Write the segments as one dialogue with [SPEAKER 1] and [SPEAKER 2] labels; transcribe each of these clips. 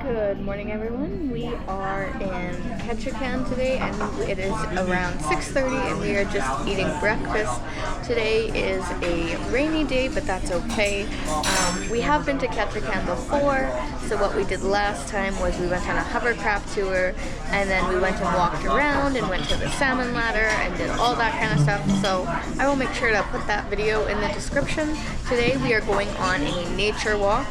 [SPEAKER 1] Good morning, everyone. We are in Ketchikan today, and it is around 6:30, and we are just eating breakfast. Today is a rainy day, but that's okay. We have been to Ketchikan before, so what we did last time was we went on a hovercraft tour, and then we went and walked around and went to the salmon ladder and did all that kind of stuff. So I will make sure to put that video in the description. Today we are going on a nature walk,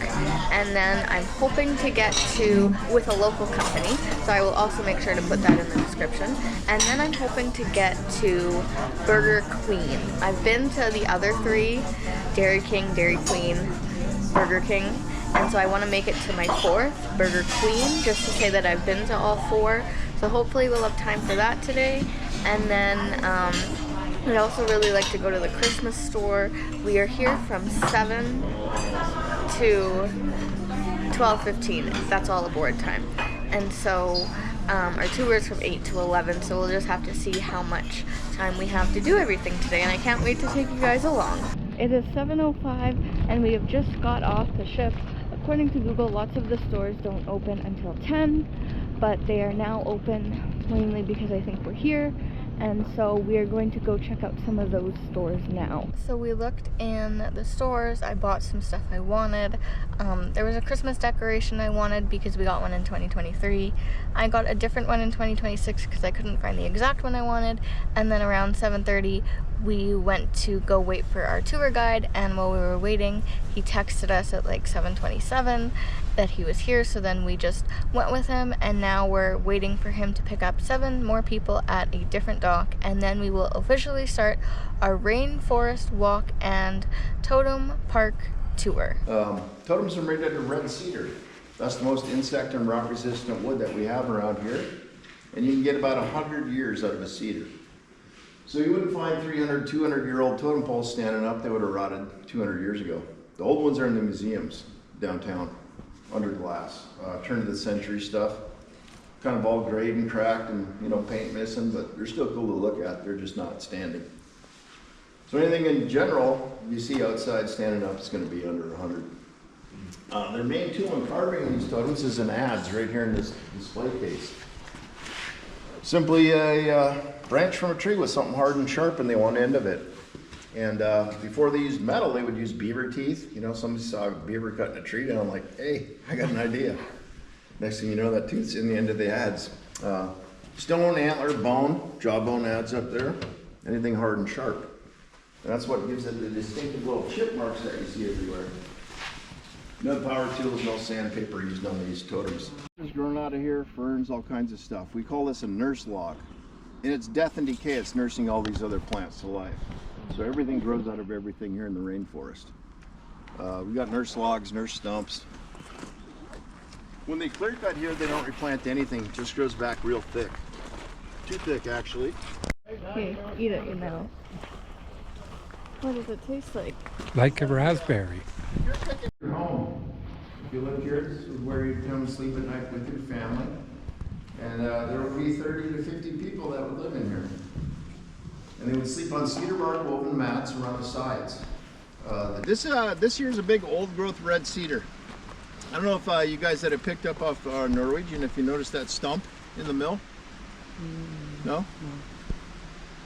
[SPEAKER 1] and then I'm hoping to get to with a local company, so I will also make sure to put that in the description. And then I'm hoping to get to Burger Queen. I've been to the other three, Dairy King, Dairy Queen, Burger King, and so I want to make it to my fourth, Burger Queen, just to say that I've been to all four. So hopefully we'll have time for that today. And then I'd also really like to go to the Christmas store. We are here from 7 to 12:15. That's all aboard time. And so our tour is from 8 to 11, so we'll just have to see how much time we have to do everything today, and I can't wait to take you guys along. It is 7:05, and we have just got off the ship. According to Google, lots of the stores don't open until 10, but they are now open mainly because I think we're here. And so we are going to go check out some of those stores now. So we looked in the stores. I bought some stuff I wanted. There was a Christmas decoration I wanted because we got one in 2023. I got a different one in 2026 because I couldn't find the exact one I wanted. And then around 7:30, we went to go wait for our tour guide, and while we were waiting, he texted us at like 7:27 that he was here, so then we just went with him, and now we're waiting for him to pick up 7 more people at a different dock, and then we will officially start our Rainforest walk and Totem Park tour.
[SPEAKER 2] Totems are made out of red cedar. That's the most insect and rot resistant wood that we have around here, and you can get about 100 years out of a cedar. So you wouldn't find 300, 200-year-old totem poles standing up. They would have rotted 200 years ago. The old ones are in the museums downtown, under glass. Turn of the century stuff. Kind of all grayed and cracked and, you know, paint missing, but they're still cool to look at. They're just not standing. So anything in general you see outside standing up is going to be under 100. Their main tool in carving these totems is an adze right here in this display case. Simply a branch from a tree with something hard and sharp in the one end of it. And before they used metal, they would use beaver teeth. You know, somebody saw a beaver cutting a tree down, like, hey, I got an idea. Next thing you know, that tooth's in the end of the adze. Stone, antler, bone, jawbone adze up there. Anything hard and sharp. And that's what gives it the distinctive little chip marks that you see everywhere. No power tools, no sandpaper used on these totems. There's growing out of here, ferns, all kinds of stuff. We call this a nurse log. In its death and decay, it's nursing all these other plants to life. So everything grows out of everything here in the rainforest. We've got nurse logs, nurse stumps. When they clear cut here, they don't replant anything. It just grows back real thick. Too thick, actually.
[SPEAKER 1] Here, eat it, you know. What does it taste like?
[SPEAKER 3] Like a raspberry.
[SPEAKER 2] Your home. If you live here, this is where you come and sleep at night with your family. And there would be 30 to 50 people that would live in here. And they would sleep on cedar bark woven mats around the sides. This here's a big old growth red cedar. I don't know if you guys that have picked up off Norwegian, if you noticed that stump in the mill? No? No.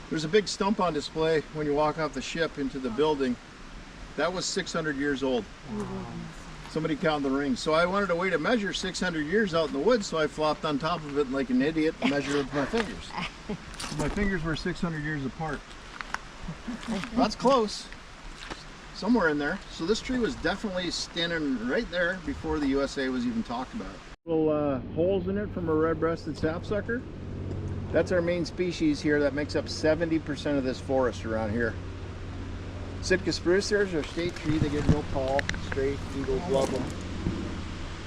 [SPEAKER 2] There's a big stump on display when you walk off the ship into the building. That was 600 years old. Somebody counted the rings. So I wanted a way to measure 600 years out in the woods, so I flopped on top of it like an idiot and measured with my fingers. My fingers were 600 years apart. That's close. Somewhere in there. So this tree was definitely standing right there before the USA was even talked about. Little holes in it from a red-breasted sapsucker. That's our main species here that makes up 70% of this forest around here. Sitka spruce, there's our state tree. They get real tall, straight, eagles love them.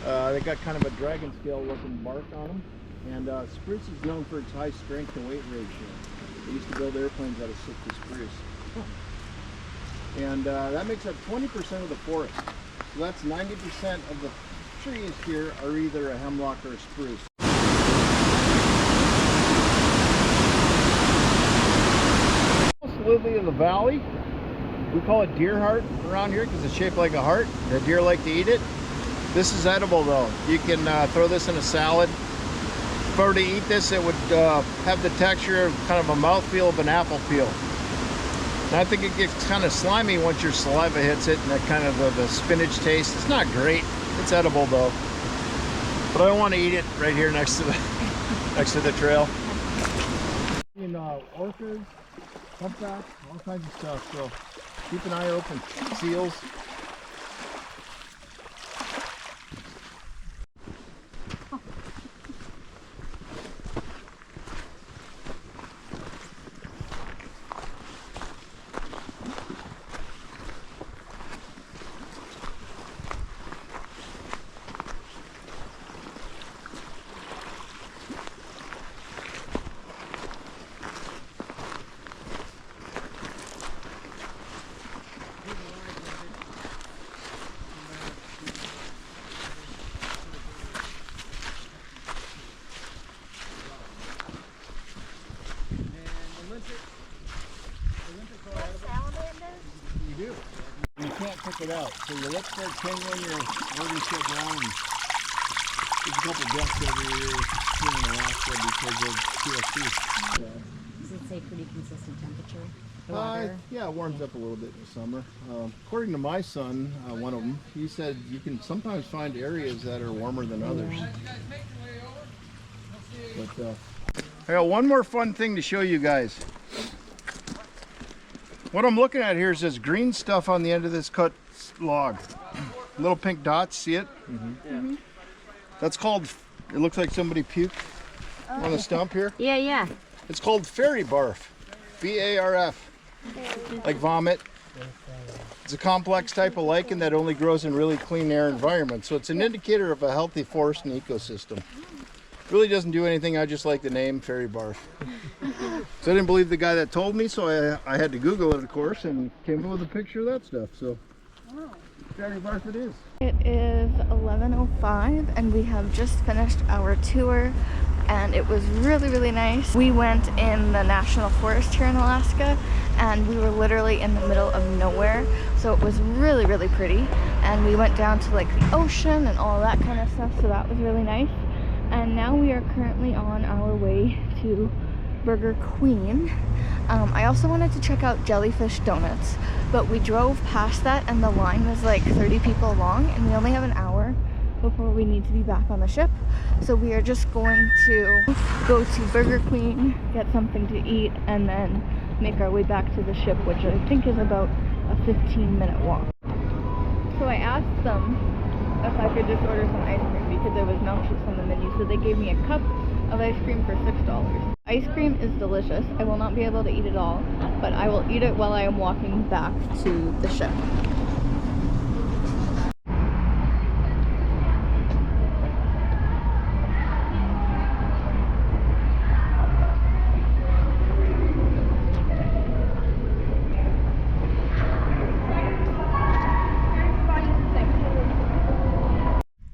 [SPEAKER 2] They got kind of a dragon scale looking bark on them. And spruce is known for its high strength to weight ratio. They used to build airplanes out of Sitka spruce. And that makes up 20% of the forest. So that's 90% of the trees here are either a hemlock or a spruce. Lily of the valley. We call it deer heart around here because it's shaped like a heart. The deer like to eat it. This is edible though. You can throw this in a salad. If I were to eat this, it would have the texture of kind of a mouthfeel of an apple peel. And I think it gets kind of slimy once your saliva hits it, and that kind of the spinach taste. It's not great. It's edible though. But I don't want to eat it right here next to the trail. In orchards, humpbacks, all kinds of stuff. So keep an eye open. Seals. You do. You can't pick it out. So you look for a penguin, you're already so brown. There's a couple deaths every year here in Alaska because of CFC. Yeah.
[SPEAKER 3] Does it say pretty consistent temperature? The water?
[SPEAKER 2] Yeah, it warms up a little bit in the summer. According to my son, one of them, he said you can sometimes find areas that are warmer than others. But I got one more fun thing to show you guys. What I'm looking at here is this green stuff on the end of this cut log. Little pink dots, see it? Mm-hmm. That's called, it looks like somebody puked on the stump here.
[SPEAKER 3] Yeah, yeah.
[SPEAKER 2] It's called fairy barf. B-A-R-F. Like vomit. It's a complex type of lichen that only grows in really clean air environments. So it's an indicator of a healthy forest and ecosystem. Really doesn't do anything, I just like the name fairy barf. So I didn't believe the guy that told me, so I had to Google it, of course, and came up with a picture of that stuff. So fairy barf it is.
[SPEAKER 1] It is 11:05 and we have just finished our tour, and it was really nice. We went in the national forest here in Alaska, and we were literally in the middle of nowhere, so it was really pretty. And we went down to like the ocean and all that kind of stuff, so that was really nice. And now we are currently on our way to Burger Queen. I also wanted to check out Jellyfish Donuts, but we drove past that and the line was like 30 people long, and we only have an hour before we need to be back on the ship. So we are just going to go to Burger Queen, get something to eat, and then make our way back to the ship, which I think is about a 15-minute walk. So I asked them if I could just order some ice cream because there was milkshakes on the menu, so they gave me a cup of ice cream for $6. Ice cream is delicious. I will not be able to eat it all, but I will eat it while I am walking back to the ship.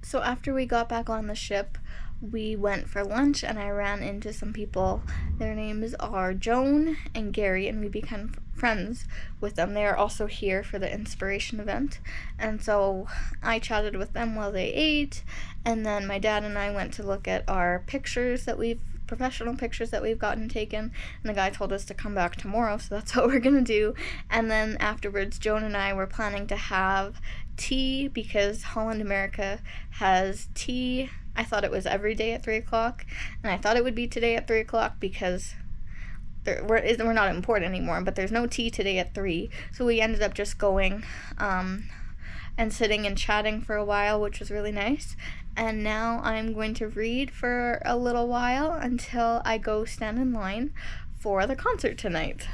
[SPEAKER 1] So after we got back on the ship, we went for lunch and I ran into some people. Their names are Joan and Gary, and we became friends with them. They are also here for the inspiration event, and so I chatted with them while they ate, and then my dad and I went to look at our pictures that professional pictures that we've gotten taken, and the guy told us to come back tomorrow, so that's what we're gonna do. And then afterwards, Joan and I were planning to have tea because Holland America has tea. I thought it was every day at 3 o'clock, and I thought it would be today at 3 o'clock because we're not in port anymore, but there's no tea today at 3, so we ended up just going and sitting and chatting for a while, which was really nice. And now I'm going to read for a little while until I go stand in line for the concert tonight.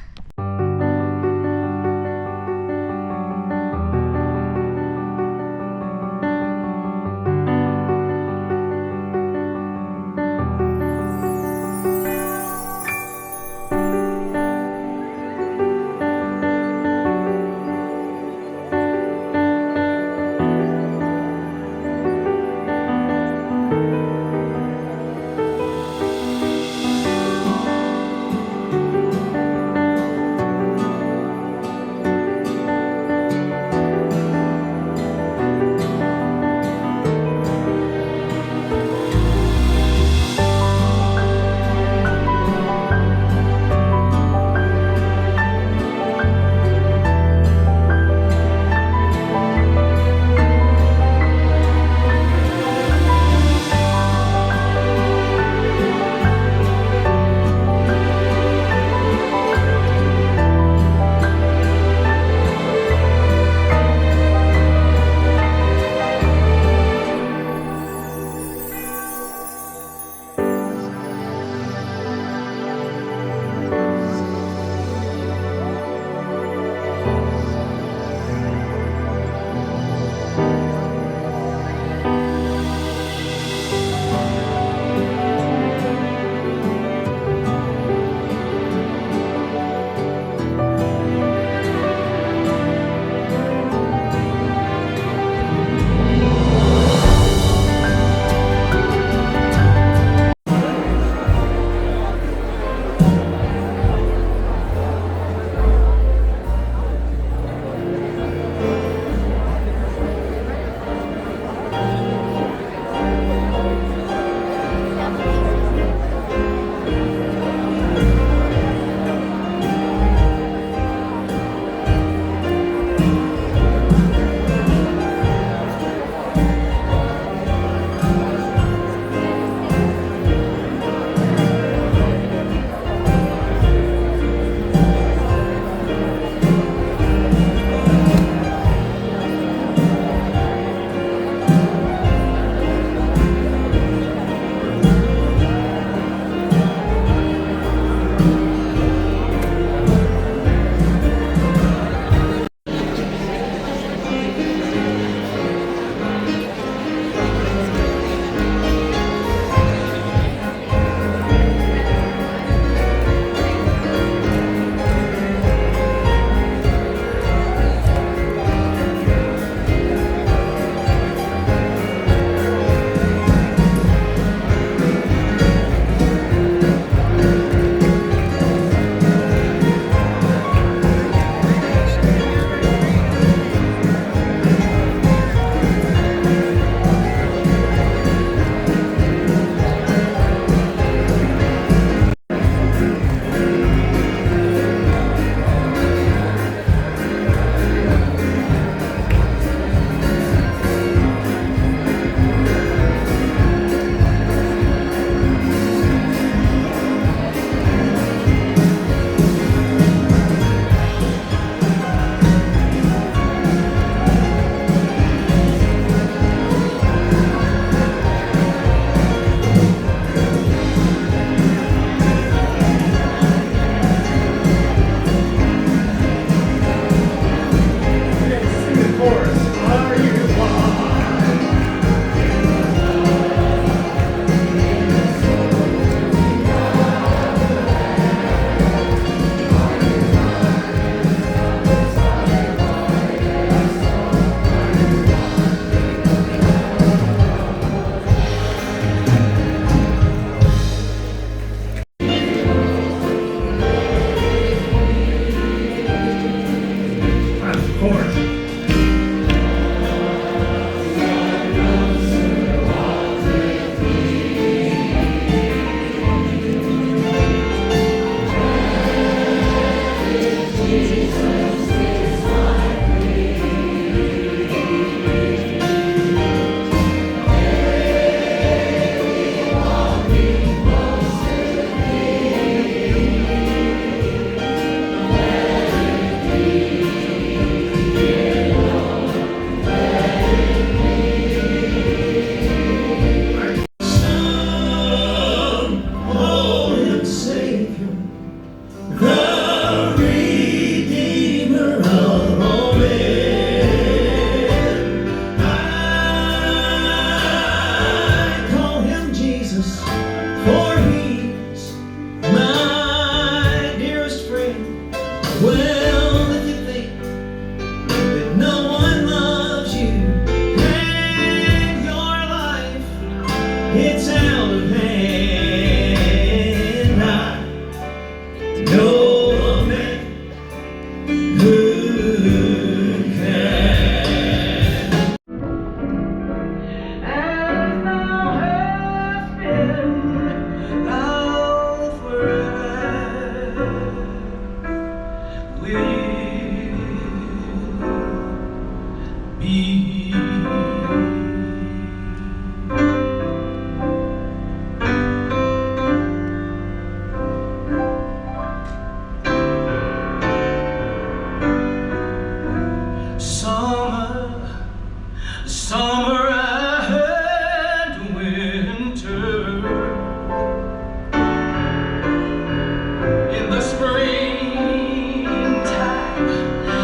[SPEAKER 4] it's out of hand. I know a man who can. As thou hast been, thou forever will be. Summer and winter, in the springtime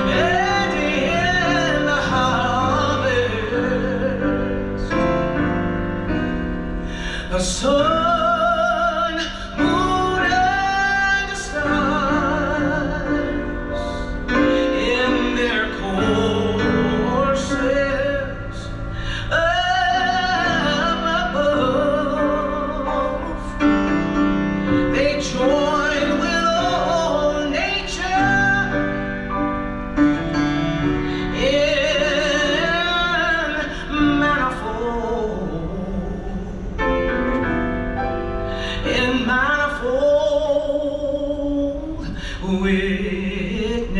[SPEAKER 4] and in the harvest, the sun, moon, and the stars in their courses above, they join with all nature in manifold witness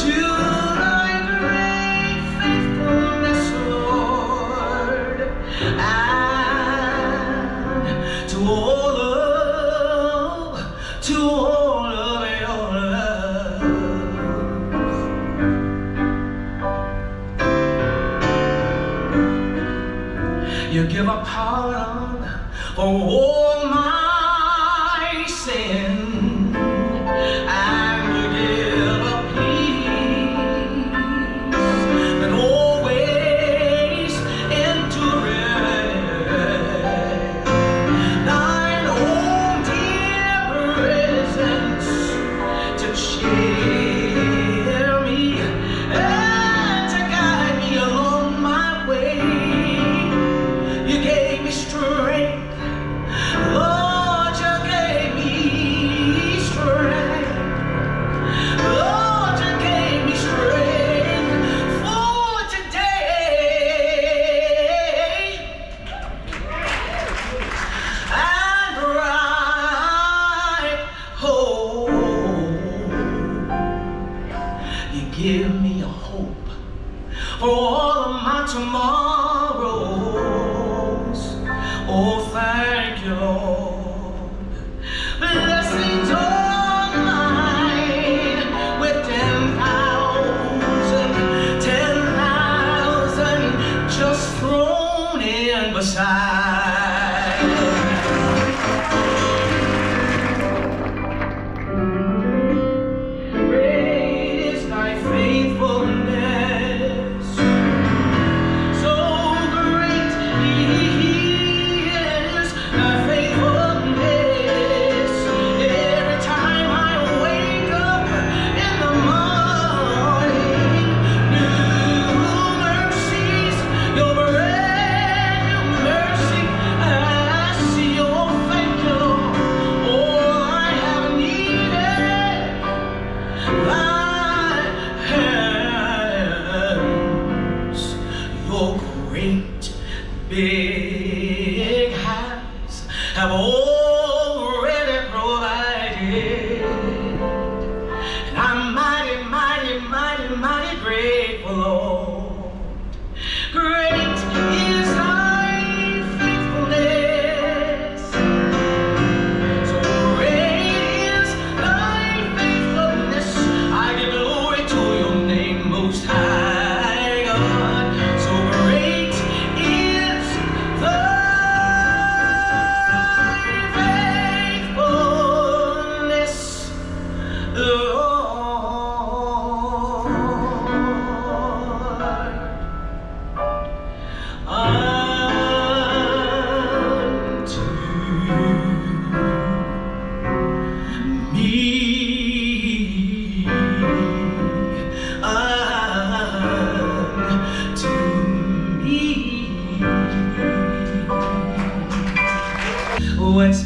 [SPEAKER 4] to thy great faithfulness, Lord, and to all of your love. You give a pardon for all my sin, and you give a peace that always endureth. Thine own dear presence to cheer me and to guide me along my way. You gave me strength, Lord, you gave me strength. Lord, you gave me strength for today. And bright hope, you give me a hope for all of my tomorrows. Oh, thank you, Lord. Blessings all mine with 10,000 just thrown in beside. Great is thy faithfulness, so great is thy faithfulness. Every time I wake up in the morning, new mercies, your brand new mercy I see. Oh, thank you, Lord. All I have needed, thy hands, your great big hands have already provided. And I'm mighty, mighty, mighty, mighty grateful, Lord. Great is thy faithfulness. So great is thy faithfulness. I give glory to your name, Most High God. So great is what's